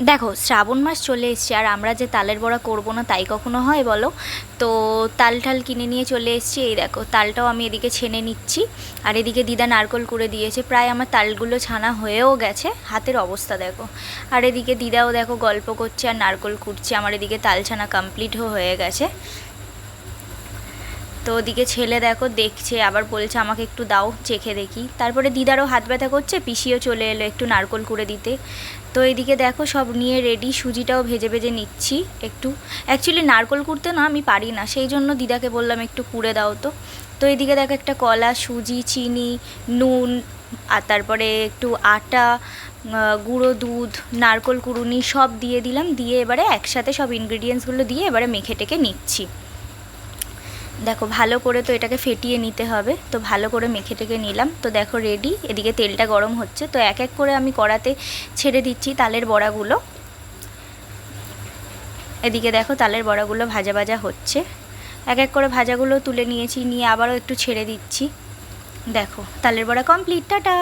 দেখো শ্রাবণ মাস চলে এসছে আর আমরা যে তালের বড়া করবো না তাই কখনো হয় বলো? তো তাল ঠাল কিনে নিয়ে চলে এসেছি। এই দেখো তালটাও আমি এদিকে ছেনে নিচ্ছি, আর এদিকে দিদা নারকোল করে দিয়েছে। প্রায় আমার তালগুলো ছানা হয়েও গেছে, হাতের অবস্থা দেখো। আর এদিকে দিদাও দেখো গল্প করছে আর নারকোল কুটছে। আমার এদিকে তাল ছানা কমপ্লিটও হয়ে গেছে। তো ওদিকে ছেলে দেখো দেখছে, আবার বলছে আমাকে একটু দাও চেখে দেখি। তারপরে দিদারও হাত ব্যথা করছে, পিসিও চলে এলো একটু নারকোল কুড়ে দিতে। তো এদিকে দেখো সব নিয়ে রেডি, সুজিটাও ভেজে ভেজে নিচ্ছি একটু। অ্যাকচুয়ালি নারকোল কুড়তে না আমি পারি না, সেই জন্য দিদাকে বললাম একটু কুড়ে দাও তো। তো এদিকে দেখো একটা কলা, সুজি, চিনি, নুন, আর তারপরে একটু আটা, গুঁড়ো দুধ, নারকোল কুড়ুনি সব দিয়ে দিলাম। দিয়ে এবারে একসাথে সব ইনগ্রিডিয়েন্টসগুলো দিয়ে এবারে মেখে টেকে নিচ্ছি। দেখো ভালো করে তো এটাকে ফেটিয়ে নিতে হবে, তো ভালো করে মেখে টেকে নিলাম। তো দেখো রেডি। এদিকে তেলটা গরম হচ্ছে, তো এক এক করে আমি কড়াতে ছেড়ে দিচ্ছি তালের বড়াগুলো। এদিকে দেখো তালের বড়াগুলো ভাজা ভাজা হচ্ছে। এক এক করে ভাজাগুলো তুলে নিয়েছি, নিয়ে আবারও একটু ছেড়ে দিচ্ছি। দেখো তালের বড়া কমপ্লিট, টাটা।